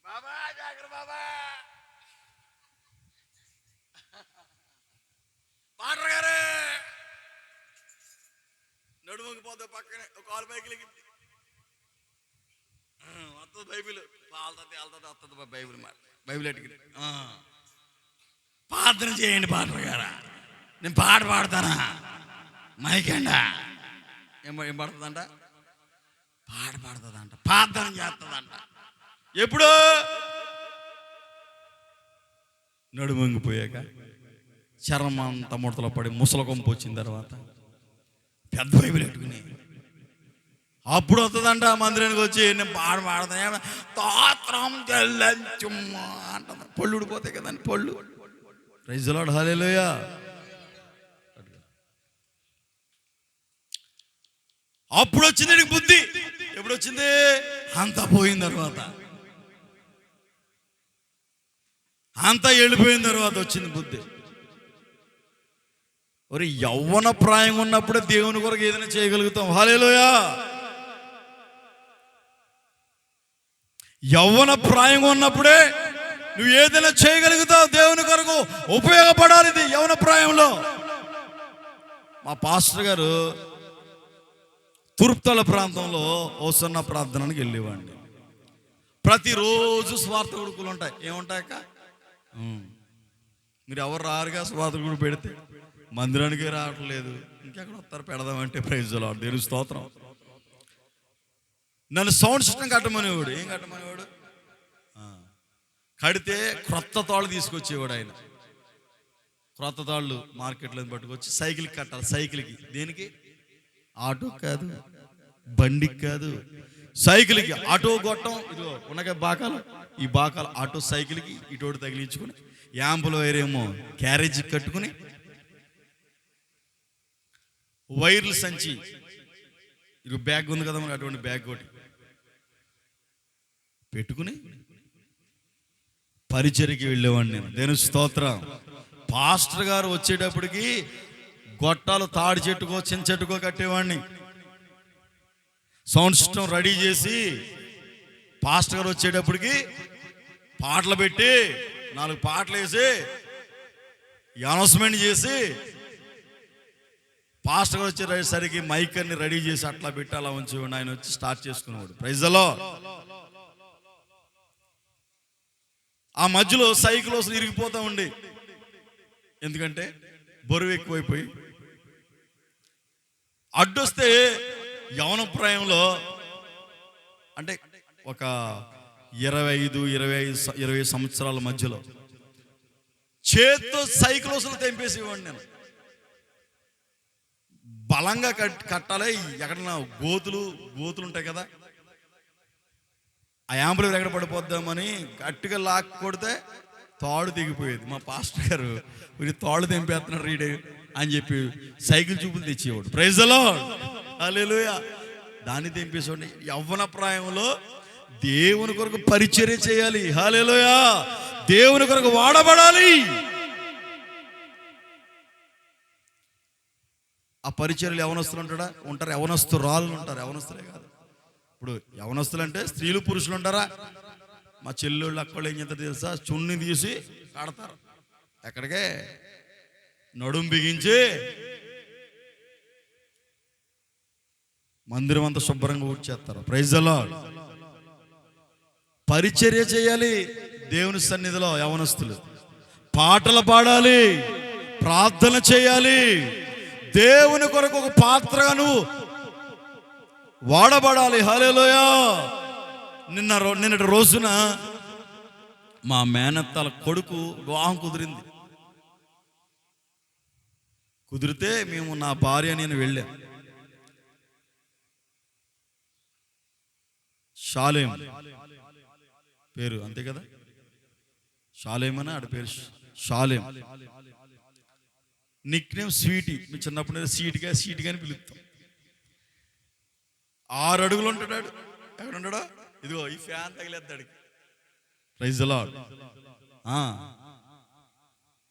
బాబా జాగ్రత్త బాబా. పాటర్ గారు నడుముకిపోతే పక్కనే ఒక కాలు పైకి వస్తుంది బైబిల్ పాలుతుంది వెళ్తుంది వస్తుంది బైబిల్ మాట బైబిల్ ఎట్టుకుని ప్రార్థన చేయండి పాటర్ గారా. నేను పాట పాడతానా మైకండా ఏం పడుతుందంట, పాట పాడుతుందంట, ప్రార్థన చేస్తుందంట. ఎప్పుడు నడుమంగిపోయాక చర్మం అంతా ముడతలో పడి ముసలి కొంపు వచ్చిన తర్వాత పెద్ద బైబిల్ పెట్టుకుని అప్పుడు వస్తుందంట మందిరానికి వచ్చి నేను పాట పాడతాను స్తోత్రం చెల్లించుమ్మా అంటుంది. పళ్ళు ఊడిపోతాయి కదండి పళ్ళు. ప్రైజ్ ది లార్డ్, హల్లెలూయా. అప్పుడు వచ్చింది నీకు బుద్ధి. ఎప్పుడు వచ్చింది? అంతా పోయిన తర్వాత, అంతా వెళ్ళిపోయిన తర్వాత వచ్చింది బుద్ధి. ఒరే యవ్వన ప్రాయం ఉన్నప్పుడే దేవుని కొరకు ఏదైనా చేయగలుగుతాం. హల్లెలూయా. యవ్వన ప్రాయం ఉన్నప్పుడే నువ్వు ఏదైనా చేయగలుగుతావు. దేవుని కొరకు ఉపయోగపడాలి ఇది యవ్వన ప్రాయంలో. మా పాస్టర్ గారు తూర్పుతల ప్రాంతంలో ఓసన్న ప్రార్థనకి వెళ్ళేవాడిని. ప్రతిరోజు స్వార్థ కొడుకులు ఉంటాయి. ఏముంటాయక్క? మీరు ఎవరు రారుగా స్వార్థ కొడుకు పెడితే మందిరానికే రావట్లేదు, ఇంకెక్కడ వస్తారు పెడదామంటే. ప్రైజ్ ది లార్డ్, దేవుని స్తోత్రం. నన్ను సౌండ్ సిస్టమ్ కట్టమనేవాడు. ఏం కట్టమనేవాడు? కడితే క్రొత్త తాళ్ళు తీసుకొచ్చేవాడు ఆయన. క్రొత్త తాళ్ళు మార్కెట్లో పట్టుకొచ్చి సైకిల్కి కట్టాలి. సైకిల్కి దేనికి? ఆటో కాదు, బండికి కాదు, సైకిల్కి. ఆటో గొట్టం ఇదిగో ఉన్నగా బాకాలు, ఈ బాకాలు ఆటో సైకిల్కి ఇటోటి తగిలించుకుని యాంపుల వైర్ ఏమో క్యారేజీకి కట్టుకుని వైర్లు సంచి ఇది బ్యాగ్ ఉంది కదా మనకి, అటువంటి బ్యాగ్ ఒకటి పెట్టుకుని పరిచర్యకి వెళ్ళేవాడిని నేను. దేవుని స్తోత్రం. పాస్టర్ గారు వచ్చేటప్పటికి గొట్టాలు తాడి చెట్టుకో చిన్న చెట్టుకో కట్టేవాడిని. సౌండ్ సిస్టమ్ రెడీ చేసి పాస్టర్ గారు వచ్చేటప్పటికి పాటలు పెట్టి 4 పాటలు వేసి అనౌన్స్మెంట్ చేసి పాస్టర్ గారు వచ్చేసరికి మైక్ అన్ని రెడీ చేసి అట్లా పెట్టి అలా ఉంచేవాడు. ఆయన వచ్చి స్టార్ట్ చేసుకునేవాడు. Praise the lord. ఆ మధ్యలో సైకిల్ అసలు ఇరిగిపోతా ఉండి, ఎందుకంటే బరువు ఎక్కువైపోయి. అడ్డొస్తే యవన ప్రాయంలో అంటే ఒక 25 సంవత్సరాల మధ్యలో చేత్తో సైకిల్ అసలు తెంపేసేవాడిని నేను. బలంగా కట్టాలి. ఎక్కడన్నా గోతులు ఉంటాయి కదా, ఆ యాంబులెన్స్ ఎక్కడ పడిపోద్దామని గట్టిగా లాక్ కొడితే తాడు తెగిపోయేది. మా పాస్టర్ గారు వీడు తాడు తెంపేస్తున్నాడు రీడే అని చెప్పి సైకిల్ చూపులు తెచ్చేవాడు. ప్రైజ్ ది లార్డ్, హల్లెలూయా. దాన్ని తెంపేసేవాడిని. యవ్వన ప్రాయంలో దేవుని కొరకు పరిచర్య చేయాలి. హల్లెలూయా. దేవుని కొరకు వాడబడాలి. ఆ పరిచర్యలు యవనస్తులు ఉంటారు, యవనస్తురాళ్ళు ఉంటారు. యవనస్తులే కాదు. ఇప్పుడు యవనస్తులు అంటే స్త్రీలు పురుషులు ఉంటారా? మా చెల్లెళ్ళు అక్కళ్ళు ఏం చేస్తారు తెలుసా? చున్ని తీసి కడతారు. ఎక్కడికే? నడుం బిగించి మందిరం అంతా శుభ్రంగా ఊడ్చేస్తారు. Praise the lord. పరిచర్య చేయాలి దేవుని సన్నిధిలో. యవనస్తులు పాటలు పాడాలి, ప్రార్థన చేయాలి. దేవుని కొరకు ఒక పాత్రగా నువ్వు వాడబడాలి. హల్లెలూయా. నిన్నటి రోజున మా మేనత్తాల కొడుకు వివాహం కుదిరింది. కుదిరితే మేము నా భార్య నేను వెళ్ళాం. షాలేం పేరు అంతే కదా, షాలేం అని ఆడ పేరు. Shalem nickname Sweety. మీ చిన్నప్పుడు సీటుగా అని పిలుస్తాం. 6 అడుగులు ఉంటాడు. ఎక్కడ ఉంటాడో ఇదిగో ఈ ఫ్యాన్ తగిలేస్తాడు. Praise the Lord.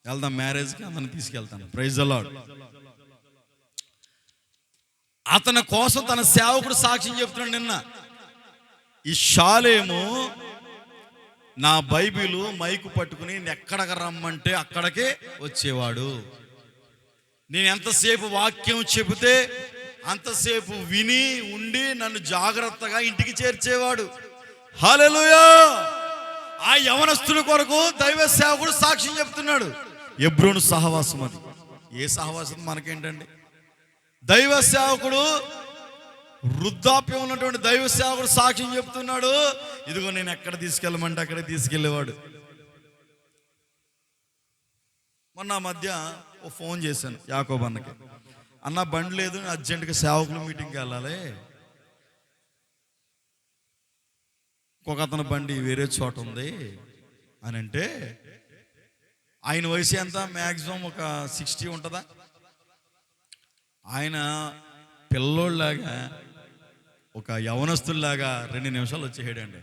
వెళ్దాం మ్యారేజ్కి, అందరిని తీసుకెళ్తాను. Praise the Lord. అతని కోసం తన సేవకుడు సాక్ష్యం చెప్తున్నాడు. నిన్న ఈ షాలేము నా బైబిలు మైకు పట్టుకుని ఎక్కడికి రమ్మంటే అక్కడికే వచ్చేవాడు. నేను ఎంతసేపు వాక్యం చెబితే అంతసేపు విని ఉండి నన్ను జాగ్రత్తగా ఇంటికి చేర్చేవాడు. హల్లెలూయా! ఆ యవనస్తుల కొరకు దైవ సేవకుడు సాక్ష్యం చెప్తున్నాడు. ఎబ్రోను సహవాసం, అది ఏ సహవాసం మనకేంటండి? దైవ సేవకుడు, వృద్ధాప్యం ఉన్నటువంటి దైవ సేవకుడు సాక్ష్యం చెప్తున్నాడు. ఇదిగో నేను ఎక్కడ తీసుకెళ్ళమంటే అక్కడ తీసుకెళ్ళేవాడు. మొన్న మధ్య ఓ ఫోన్ చేశాను యాకోబు అన్నకి. అన్న బండి లేదు, అర్జెంటుగా సేవకుల మీటింగ్కి వెళ్ళాలి, ఒక అతని బండి వేరే చోట ఉంది అని అంటే, ఆయన వయసు ఎంత? మ్యాక్సిమం ఒక 60 ఉంటుందా. ఆయన పిల్లోళ్ళలాగా, ఒక యవనస్తుల్లాగా 2 నిమిషాలు వచ్చేసాడండి.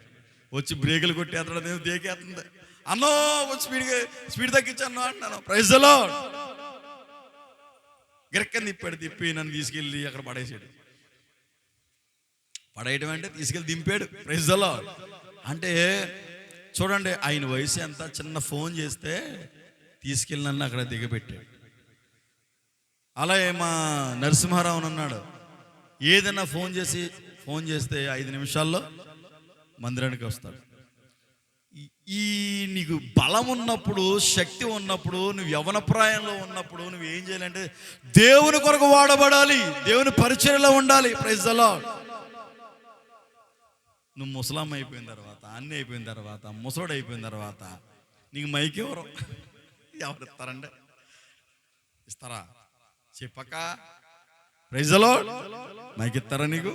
వచ్చి బ్రేకులు కొట్టేస్తాడు, నేను దేకేస్తుంది. అన్నో వచ్చి స్పీడ్ తగ్గించాను అంటున్నాను. Praise the lord. గిరక్కని తిప్పి నన్ను తీసుకెళ్ళి అక్కడ పడేసాడు. పడేయడం అంటే తీసుకెళ్ళి దింపాడు. Praise the lord. అంటే చూడండి, ఆయన వయసు ఎంత? చిన్న ఫోన్ చేస్తే తీసుకెళ్ళి నన్ను అక్కడ దిగబెట్టాడు. అలాగే మా నరసింహారావు అన్నాడు, ఏదైనా ఫోన్ చేస్తే 5 నిమిషాల్లో మందిరానికి వస్తాడు. ఈ నీకు బలం ఉన్నప్పుడు, శక్తి ఉన్నప్పుడు, నువ్వు యవ్వన ప్రాయంలో ఉన్నప్పుడు నువ్వు ఏం చేయాలంటే దేవుని కొరకు వాడబడాలి, దేవుని పరిచర్యలో ఉండాలి. Praise the Lord. నువ్వు ముసలాం అయిపోయిన తర్వాత, అన్నీ అయిపోయిన తర్వాత, ముసలోడు అయిపోయిన తర్వాత నీకు మైక్ ఎవరు ఇస్తారంటే ఇస్తారా? చెప్పక ప్రైజ్ ది లార్డ్. మైక్ ఇస్తారా నీకు?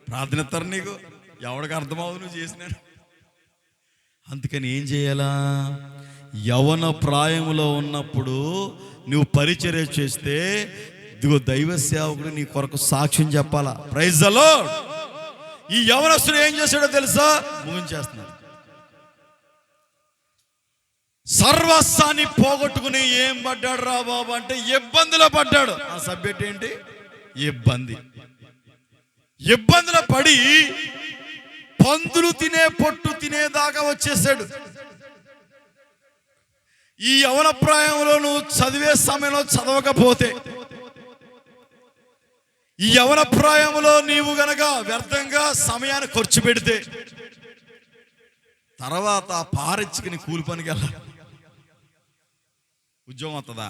ప్రార్థన ఇస్తారా నీకు? ఎవడికి అర్థమవుతుంది నువ్వు చేసినాడు. అందుకని ఏం చేయాలా? యవన ప్రాయములో ఉన్నప్పుడు నువ్వు పరిచర్య చేస్తే ఇదిగో దైవ సేవకుడు నీ కొరకు సాక్ష్యం చెప్పాలా. Praise the Lord. ఈ యవనస్తుడు ఏం చేశాడో తెలుసా? ముగించేస్తున్నాడు. సర్వస్వాన్ని పోగొట్టుకుని ఏం పడ్డాడు రా బాబు అంటే ఇబ్బందిలో పడ్డాడు. ఆ సబ్జెక్ట్ ఏంటి? ఇబ్బందిలో పడి పందులు తినే పొట్టు తినేదాకా వచ్చేసాడు. ఈ యవన ప్రాయంలో నువ్వు చదివే సమయంలో చదవకపోతే, ఈ యవన ప్రాయంలో నీవు గనక వ్యర్థంగా సమయాన్ని ఖర్చు పెడితే, తర్వాత పారెచ్చుకుని కూలి పనికి వెళ్ళాలి. ఉద్యోగం వస్తుందా?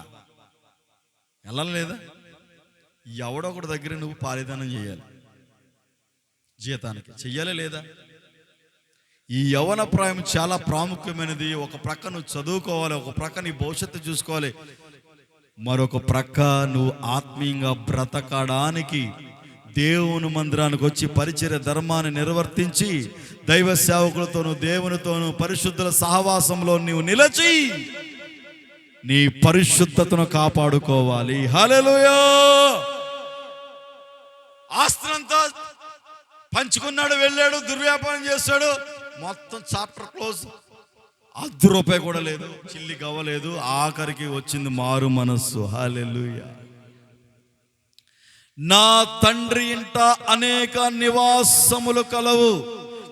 వెళ్ళలేదా? ఎవడొకటి దగ్గర నువ్వు పాలిదానం చేయాలి, జీతానికి చెయ్యాలి లేదా? ఈ యవన ప్రాయం చాలా ప్రాముఖ్యమైనది. ఒక ప్రక్క నువ్వు చదువుకోవాలి, ఒక ప్రక్క నీ భవిష్యత్తు చూసుకోవాలి, మరొక ప్రక్క నువ్వు ఆత్మీయంగా బ్రతకడానికి దేవుని మందిరానికి వచ్చి పరిచర్య ధర్మాన్ని నిర్వర్తించి దైవ సేవకులతోనూ దేవునితోనూ పరిశుద్ధుల సహవాసంలో నీవు నిలిచి నీ పరిశుద్ధతను కాపాడుకోవాలి. హల్లెలూయా. ఆస్తినంతా పంచుకున్నాడు, వెళ్ళాడు, దుర్వ్యాపారం చేస్తాడు, మొత్తం చాప్టర్ క్లోజ్. ₹10 కూడా లేదు, చిల్లి గవ్వలేదు. ఆఖరికి వచ్చింది మారు మనస్సు. హల్లెలూయా. నా తండ్రి ఇంట అనేక నివాసములు కలవు.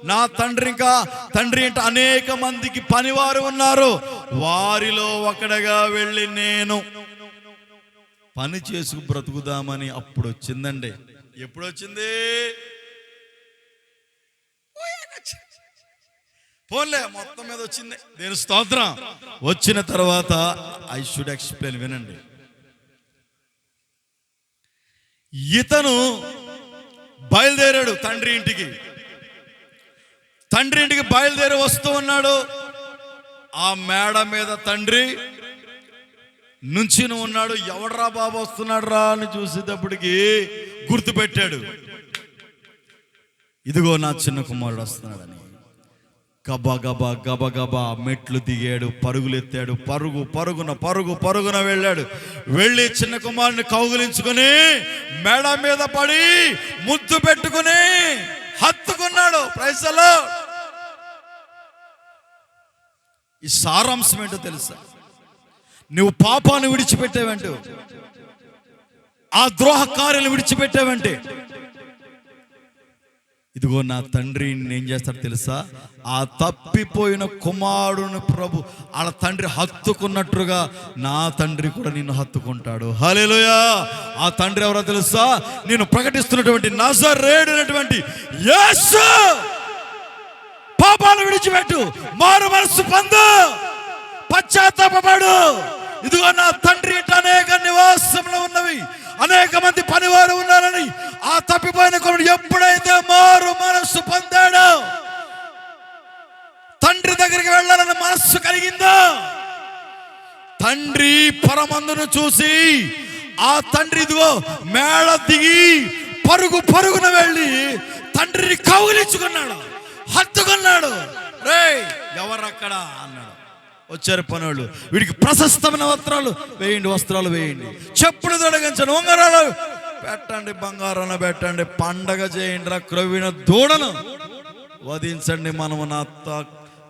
నా తండ్రి ఇంట అనేక మందికి పనివారు ఉన్నారు. వారిలో ఒకడుగా వెళ్ళి నేను పని చేసుకు బ్రతుకుదామని అప్పుడు వచ్చిందండి. ఎప్పుడు వచ్చింది? పోన్లే, మొత్తం మీద వచ్చింది. నేను స్తోత్రం. వచ్చిన తర్వాత ఐ షుడ్ ఎక్స్ప్లెయిన్. వినండి. ఇతను బయలుదేరాడు తండ్రి ఇంటికి. బయలుదేరి వస్తూ ఉన్నాడు. ఆ మేడ మీద తండ్రి నుంచిని ఉన్నాడు. ఎవడ్రా బాబు వస్తున్నాడు రా అని చూసేటప్పటికి గుర్తుపెట్టాడు, ఇదిగో నా చిన్న కుమారుడు వస్తున్నాడని. గబగబా మెట్లు దిగాడు, పరుగులెత్తాడు, పరుగున వెళ్ళాడు. వెళ్ళి చిన్న కుమారుని కౌగిలించుకుని మేడ మీద పడి ముద్దు పెట్టుకుని హత్తుకున్నాడు. Praise the Lord. ఈ సారాంశం ఏంటో తెలుసా? నువ్వు పాపాన్ని విడిచిపెట్టేవంటూ ఆ ద్రోహ కార్యాలు విడిచిపెట్టావంటే, ఇదిగో నా తండ్రి ఏం చేస్తాడు తెలుసా? ఆ తప్పిపోయిన కుమారుని ప్రభు వాళ్ళ తండ్రి హత్తుకున్నట్టుగా నా తండ్రి కూడా నిన్ను హత్తుకుంటాడు. హల్లెలూయా! ఆ తండ్రి ఎవరో తెలుసా? నేను ప్రకటిస్తున్నటువంటి నజరేయుడు అయినటువంటి యేసు. పాపాలు విడిచిపెట్టు, మారు మనస్సు పొందు, పశ్చాత్తాపపడు. ఇదిగో నా తండ్రి ఇంట అనేక నివాసములు ఉన్నవి, అనేక మంది పనివారు ఉన్నారని ఆ తప్పిపోయిన కొడుకు ఎప్పుడైతే మారు మనస్సు పొందాడో, తండ్రి దగ్గరికి వెళ్ళాలని మనస్సు కలిగిందో, తండ్రి పరమందును చూసి ఆ తండ్రి ఇదిగో మేడ దిగి పరుగు పరుగున వెళ్ళి తండ్రిని కౌగిలించుకున్నాడు, హత్తుకున్నాడు. రే ఎవరక్కడ అన్నాడు. వచ్చారు పనులు. వీడికి ప్రశస్తమైన వస్త్రాలు వేయండి, చెప్పులు తొలగించండి, ఉంగరాలు పెట్టండి, బంగారాన్ని పెట్టండి, పండగ చేయండి, క్రొవ్విన దూడను వధించండి, మనము నా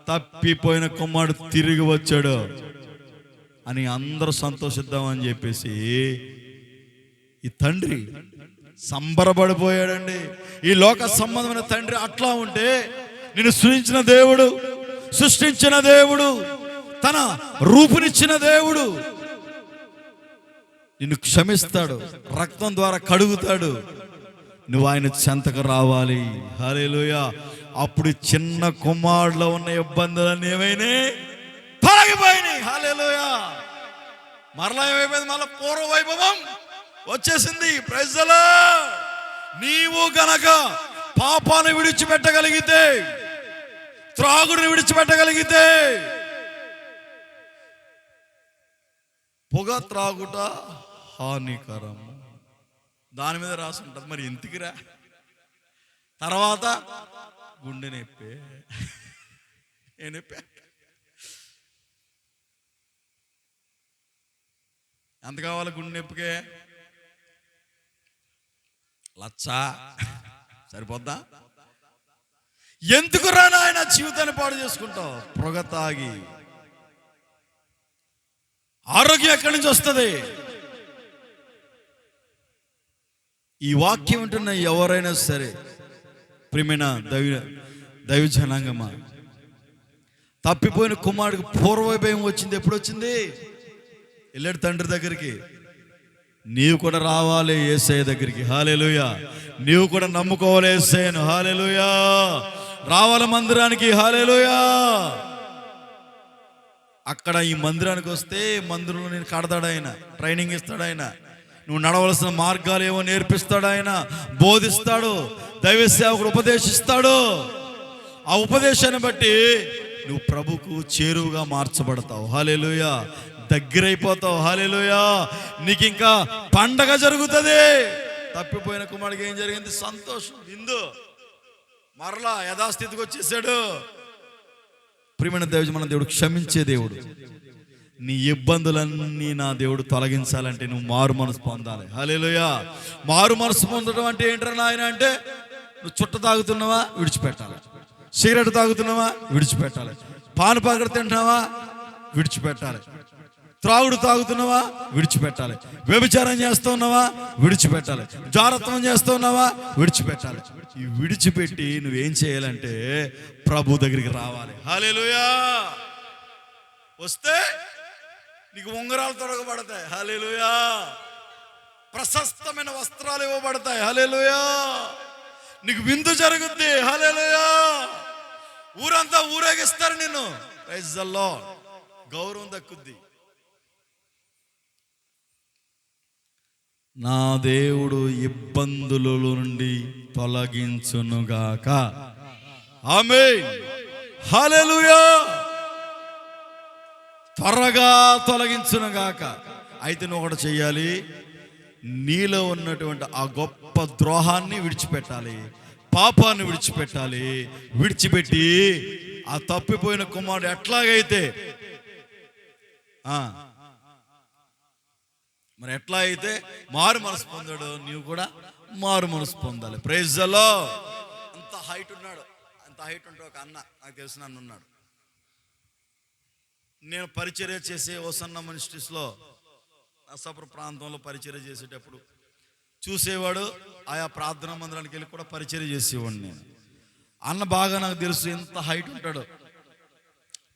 తప్పిపోయిన కుమారుడు తిరిగి వచ్చాడు అని అందరూ సంతోషిద్దామని చెప్పేసి ఈ తండ్రి సంబరపడిపోయాడండి. ఈ లోక సంబంధమైన తండ్రి అట్లా ఉంటే, నిన్ను సృష్టించిన దేవుడు, తన రూపునిచ్చిన దేవుడు నిన్ను క్షమిస్తాడు, రక్తం ద్వారా కడుగుతాడు. నువ్వు ఆయన చెంతకు రావాలి. హల్లెలూయా! అప్పుడు చిన్న కుమారులో ఉన్న ఇబ్బందులన్నీ ఏమైనా తొలగిపోయినాయి. హల్లెలూయా! మరలా ఏమైపోయింది? మళ్ళా పూర్వ వైభవం వచ్చేసింది. Praise the Lord. నీవు గనక పాపాన్ని విడిచిపెట్టగలిగితే, త్రాగుడిని విడిచిపెట్టగలిగితే, పొగ త్రాగుట హానికరం దాని మీద రాసి ఉంటుంది. మరి ఎందుకురా? తర్వాత గుండె నొప్పి, ఏ నొప్పి? ఎంత కావాలి గుండె నొప్పికే? లచ్చా సరిపోద్దా? ఎందుకురా నాయన జీవితాన్ని పాడు చేసుకుంటావు? పొగ తాగి ఆరోగ్యం ఎక్కడి నుంచి వస్తుంది? ఈ వాక్యం ఉంటున్న ఎవరైనా సరే, ప్రియమైన దైవ జనాంగమా, తప్పిపోయిన కుమారుడికి పూర్వభయం వచ్చింది. ఎప్పుడు వచ్చింది? వెళ్ళాడు తండ్రి దగ్గరికి. నీవు కూడా రావాలి యేసయ్య దగ్గరికి. హల్లెలూయా! నీవు కూడా నమ్ముకోవాలి యేసయ్యను. హల్లెలూయా! రావాలి మందిరానికి. హల్లెలూయా! అక్కడ ఈ మందిరానికి వస్తే మందిరంలో నేను కడతాడు ఆయన, ట్రైనింగ్ ఇస్తాడు ఆయన, నువ్వు నడవలసిన మార్గాలు ఏమో నేర్పిస్తాడు ఆయన, బోధిస్తాడు, దైవ సేవకుడు ఉపదేశిస్తాడు. ఆ ఉపదేశాన్ని బట్టి నువ్వు ప్రభుకు చేరువుగా మార్చబడతావు. హల్లెలూయా! దగ్గరైపోతావు. హల్లెలూయా! నీకు ఇంకా పండగ జరుగుతుంది. తప్పిపోయిన కుమారుడికి ఏం జరిగింది? సంతోషం, విందు, మరలా యథాస్థితికి వచ్చేసాడు. ప్రియమైన మన దేవుడు క్షమించే దేవుడు. నీ ఇబ్బందులన్నీ నా దేవుడు తొలగించాలంటే నువ్వు మారు మనసు పొందాలి. హల్లెలూయా! మారు మనసు పొందడం అంటే ఏంటరా నాయన అంటే, నువ్వు చుట్ట తాగుతున్నావా? విడిచిపెట్టాలి. సిగరెట్ తాగుతున్నావా? విడిచిపెట్టాలి. పాన్ పాకడ తింటున్నావా? విడిచిపెట్టాలి. త్రాగుడు తాగుతున్నావా? విడిచిపెట్టాలి. వ్యభిచారం చేస్తున్నావా? విడిచిపెట్టాలి. జారత్వం చేస్తున్నావా? విడిచిపెట్టాలి. ఈ విడిచిపెట్టి నువ్వేం చేయాలంటే ప్రభు దగ్గరికి రావాలి. హల్లెలూయా! వస్తే నీకు ఉంగరాలు తొడగబడతాయి. హల్లెలూయా! ప్రశస్తమైన వస్త్రాలు ఇవ్వబడతాయి. హల్లెలూయా! నీకు విందు జరుగుద్ది. హల్లెలూయా! ఊరంతా ఊరేగిస్తారు నిన్ను. Praise the Lord. గౌరవం దక్కుద్ది. నా దేవుడు ఇబ్బందుల నుండి తొలగించునుగాక. ఆమేన్. హల్లెలూయా! త్వరగా తొలగించునుగాక. అయితే నువ్వు ఒకటి చెయ్యాలి, నీలో ఉన్నటువంటి ఆ గొప్ప ద్రోహాన్ని విడిచిపెట్టాలి, పాపాన్ని విడిచిపెట్టాలి. విడిచిపెట్టి ఆ తప్పిపోయిన కుమారుడు ఎట్లాగైతే మరి ఎట్లా అయితే మారు మనసు పొందాడు, నీవు కూడా మారు మనసు పొందాలి. Praise the Lord. అంత హైట్ ఉన్నాడు, అంత హైట్ ఉంటే ఒక అన్న, నాకు తెలిసిన అన్న ఉన్నాడు. నేను పరిచర్య చేసే ఓసన్న మినిస్ట్రీస్లో నర్సాపురం ప్రాంతంలో పరిచర్య చేసేటప్పుడు చూసేవాడు. ఆయా ప్రార్థనా మందిరానికి వెళ్ళి కూడా పరిచర్య చేసేవాడిని నేను. అన్న బాగా నాకు తెలుసు, ఎంత హైట్ ఉంటాడో,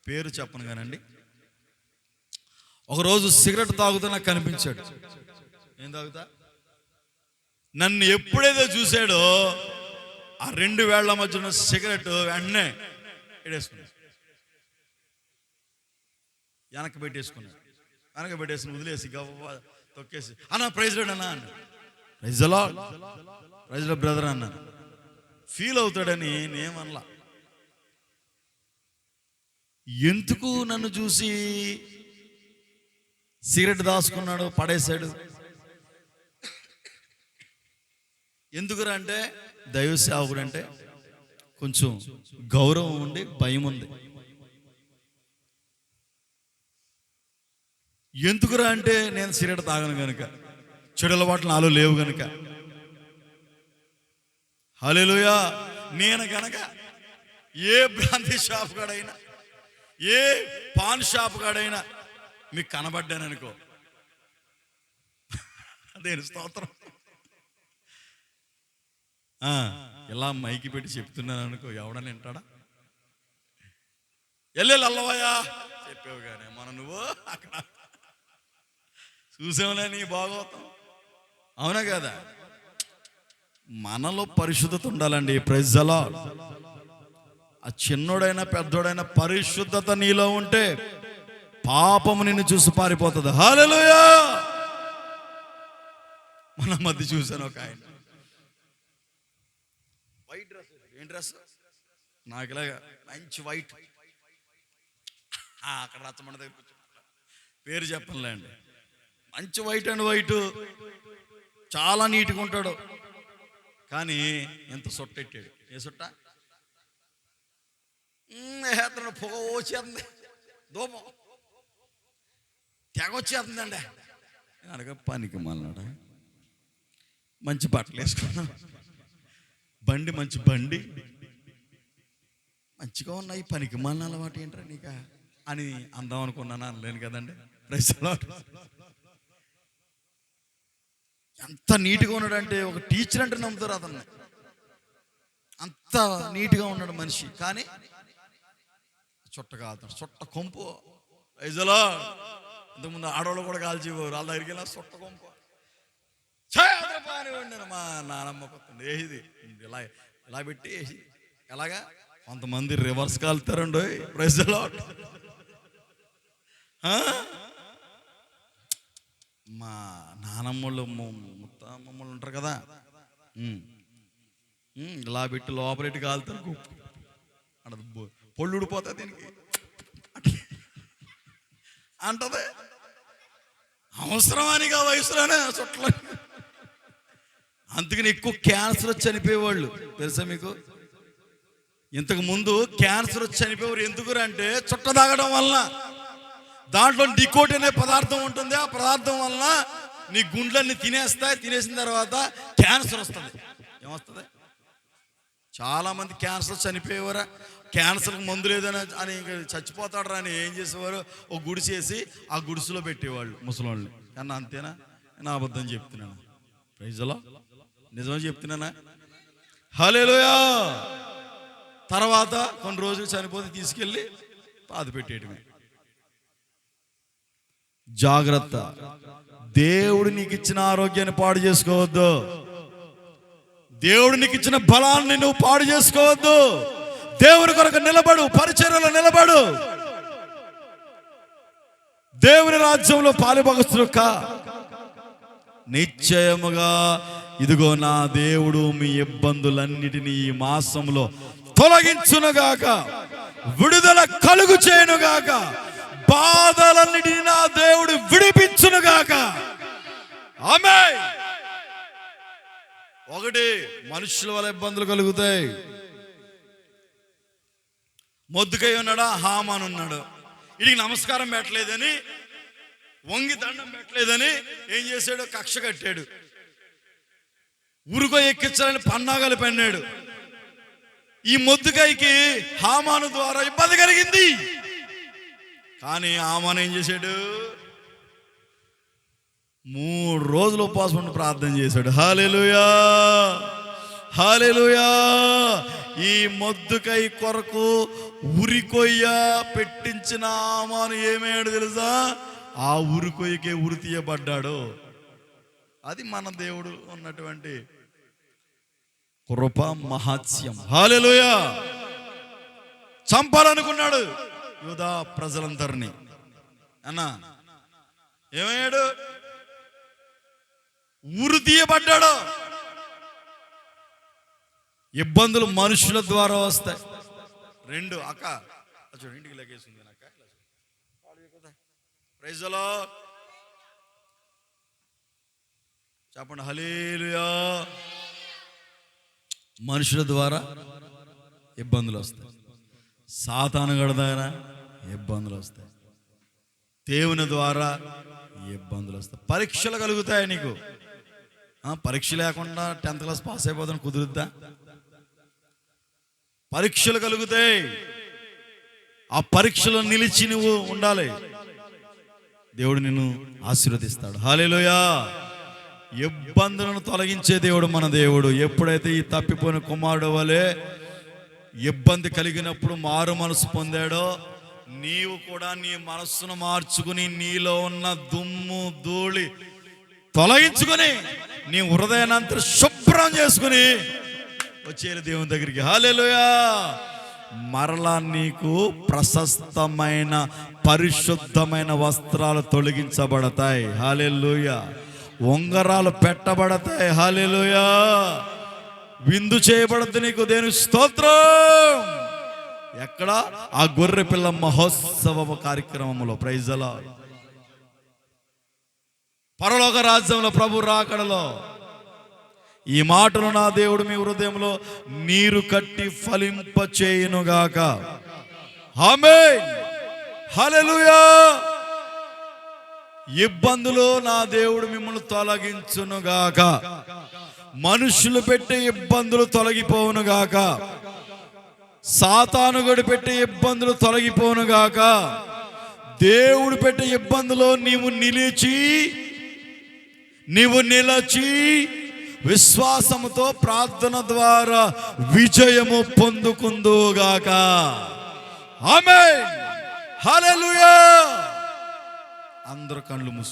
పేరు చెప్పను కానండి. ఒకరోజు సిగరెట్ తాగుతూ నాకు కనిపించాడు. ఏం తాగుతా? నన్ను ఎప్పుడైతే చూశాడో ఆ 2 వేళ్ల మధ్య ఉన్న సిగరెట్ వెంటనే పెట్టేసుకున్నాడు, వెనక్కి పెట్టేసుకుని వదిలేసి గవ్వ తొక్కేసి, అన్న ప్రైజ్ లార్డ్ అన్నా అన్న. Praise lord, praise lord brother అన్న. ఫీల్ అవుతాడని నేనేమనలా. ఎందుకు నన్ను చూసి సిగరెట్ దాచుకున్నాడు, పడేశాడు? ఎందుకురా అంటే దైవ సేవకుడు అంటే కొంచెం గౌరవం ఉండి భయం ఉంది. ఎందుకురా అంటే నేను సిగరెట్ తాగను కనుక, చెడు అలవాట్లు నాలో లేవు కనుక. హల్లెలూయా. నేను కనుక ఏ బ్రాంతి షాప్ కాడైనా, ఏ పాన్ షాప్ కాడైనా మీకు కనబడ్డాననుకో, దేని స్తోత్రం, ఇలా మైకి పెట్టి చెప్తున్నాను అనుకో, ఎవడని వింటాడా? అల్లవయ్యా చెప్పావు కానీ నువ్వు అక్కడ చూసావులే నీ భాగవతం. అవునా కదా? మనలో పరిశుద్ధత ఉండాలండి. Praise the lord. ఆ చిన్నోడైనా పెద్దోడైనా పరిశుద్ధత నీలో ఉంటే పాపము నిన్ను చూసి పారిపోతుంది. హల్లెలూయా. మన మధ్య చూశాను ఒక ఆయన, వైట్ డ్రెస్. ఏం డ్రెస్? నాకు ఇలాగా మంచి వైట్, అక్కడ రచ్చమండ దగ్గర కూర్చున్నా, పేరు చెప్పనులేండి. మంచి వైట్ అండ్ వైట్, చాలా నీట్గా ఉంటాడు. కానీ ఎంత సొట్టెట్టాడు. ఏ సొట్ట? పొగ వచ్చేస్తుంది, దూపం తెగ వచ్చేస్తుందండి. అనగా పనికి మళ్ళాడా, మంచి బట్టలు వేసుకున్నా, బండి మంచి బండి, మంచిగా ఉన్నాయి, పనికి మళ్ళీ అలవాటు ఏంట్రా నీకా అని అందాం అనుకున్నాను. అనలేను కదండి. Praise the lord. ఎంత నీట్గా ఉన్నాడంటే ఒక టీచర్ అంటే నమ్ముతారు అతన్ని, అంత నీట్గా ఉన్నాడు మనిషి. కానీ చుట్టగా అతను చుట్ట కొంపు. Praise the lord. ఇంతకుముందు ఆడవాళ్ళు కూడా కాల్చిపోరు, వాళ్ళ దగ్గరికి వెళ్ళినా చుట్ట కొంపు నేను మా నానమ్మ కొత్తండి వేసి ఇలా ఇలా పెట్టి వేసి, ఎలాగా కొంతమంది రివర్స్ కాలుతారండి. Praise the Lord. మా నానమ్మళ్ళు ముత్తమ్మళ్ళు ఉంటారు కదా, ఇలా పెట్టి లోపలెట్టి కాలుతారు, పొళ్ళు ఊడిపోతాయి దీనికి అంటది. అవసరమానిగా వయసులోనే చుట్టలు. అందుకని ఎక్కువ క్యాన్సర్ వచ్చి చనిపోయేవాళ్ళు తెలుసా మీకు? ఇంతకు ముందు క్యాన్సర్ వచ్చి చనిపోయేవారు ఎందుకురంటే చుట్ట తాగడం వలన. దాంట్లో నికోటిన్ అనే పదార్థం ఉంటుంది. ఆ పదార్థం వలన నీ గుండ్లన్నీ తినేస్తాయి. తినేసిన తర్వాత క్యాన్సర్ వస్తుంది. ఏమొస్తుంది? చాలామంది క్యాన్సర్ చనిపోయేవారా, క్యాన్సర్కి మందు లేదని అని ఇంకా చచ్చిపోతాడరా అని ఏం చేసేవారు, ఒక గుడిసేసి ఆ గుడిసెలో పెట్టేవాళ్ళు ముసలోళ్ళని. కన్నా అంతేనా? నేను అబద్ధం చెప్తున్నాను. Praise the lord. నిజమే చెప్తున్నానా? హల్లెలూయా. తర్వాత కొన్ని రోజులు చనిపోతే తీసుకెళ్ళి పాతి పెట్టేయడమే. జాగ్రత్త. దేవుడు నీకు ఇచ్చిన ఆరోగ్యాన్ని పాడు చేసుకోవద్దు. దేవుడు నీకు ఇచ్చిన బలాన్ని నువ్వు పాడు చేసుకోవద్దు. దేవుని కొరకు నిలబడు, పరిచర్యలో నిలబడు, దేవుని రాజ్యంలో పాలుభాగస్తులు కా. నిశ్చయముగా ఇదిగో నా దేవుడు మీ ఇబ్బందులన్నిటినీ ఈ మాసంలో తొలగించునుగాక, విడుదల కలుగు చేయునుగాక, బాధలన్నిటినీ నా దేవుడు విడిపించునుగాక. ఆమేన్. ఒకటి, మనుషుల వల్ల ఇబ్బందులు కలుగుతాయి. మొద్దుకై ఉన్నాడా, హామాన్ ఉన్నాడు. వీడికి నమస్కారం పెట్టలేదని, వంగి దండం పెట్టలేదని ఏం చేశాడు? కక్ష కట్టాడు. ఉరుగో ఎక్కించాలని పన్నాగాలు పన్నాడు. ఈ మొద్దుకైకి హామాను ద్వారా ఇబ్బంది కలిగింది. కానీ హామాను ఏం చేశాడు? 3 రోజులు ఉపవాసం ఉండి ప్రార్థన చేశాడు. హల్లెలూయా, హల్లెలూయా. ఈ మొద్దుకై కొరకు ఉరికొయ్య పెట్టించిన ఆమాను ఏమయ్యాడు తెలుసా? ఆ ఉరికొయ్యకే ఉరి తీయబడ్డాడు. అది మన దేవుడు ఉన్నటువంటి కృప మహాత్స్యం. హల్లెలూయా. చంపాలనుకున్నాడు యూదా ప్రజలందరినీ. అన్నా ఏమయ్యాడు? ఉరి తీయబడ్డాడు. ఇబ్బందులు మనుషుల ద్వారా వస్తాయి. 2 అక్క చూడు ఇంటికి లగేసింది అక్క. ప్రైజ్ ది లార్డ్ చెప్పండి. హల్లెలూయా. మనుషుల ద్వారా ఇబ్బందులు వస్తాయి. సాతాను గడదారా ఇబ్బందులు వస్తాయి. దేవుని ద్వారా ఇబ్బందులు వస్తాయి. పరీక్షలు కలుగుతాయి నీకు. పరీక్ష లేకుండా 10th క్లాస్ పాస్ అయిపోతాను కుదురుద్దా? పరీక్షలు కలుగుతాయి. ఆ పరీక్షలో నిలిచి నువ్వు ఉండాలి. దేవుడు నిన్ను ఆశీర్వదిస్తాడు. హల్లెలూయా. ఇబ్బందులను తొలగించే దేవుడు మన దేవుడు. ఎప్పుడైతే ఈ తప్పిపోయిన కుమారుడు వలె ఇబ్బంది కలిగినప్పుడు మారు మనసు పొందాడో, నీవు కూడా నీ మనస్సును మార్చుకుని నీలో ఉన్న దుమ్ము ధూళి తొలగించుకొని నీ హృదయానంతా శుభ్రం చేసుకుని వచ్చేయాలి దేవుని దగ్గరికి. హల్లెలూయా. మరలా నీకు ప్రశస్తమైన పరిశుద్ధమైన వస్త్రాలు తొలగించబడతాయి. హల్లెలూయా. ఉంగరాలు పెట్టబడతాయి. హల్లెలూయా. విందు చేయబడద్దు నీకు. దేవుని స్తోత్రం. ఎక్కడ? ఆ గొర్రె పిల్ల మహోత్సవ కార్యక్రమంలో. Praise the lord. పరలోక రాజ్యంలో ప్రభు రాకడలో ఈ మాటలు నా దేవుడు మీ హృదయంలో నీరు కట్టి ఫలింప చేయునుగాక. ఆమేన్. హల్లెలూయా. ఇబ్బందులు నా దేవుడు మిమ్మల్ని తొలగించునుగాక. మనుషులు పెట్టే ఇబ్బందులు తొలగిపోవునుగాక. సాతానుగడు పెట్టే ఇబ్బందులు తొలగిపోవునుగాక. దేవుడు పెట్టే ఇబ్బందులో నీవు నిలచి విశ్వాసముతో ప్రార్థన ద్వారా విజయము పొందుకుందుగాక. ఆమేన్. హల్లెలూయా. అందరూ కళ్ళు మూసుకో.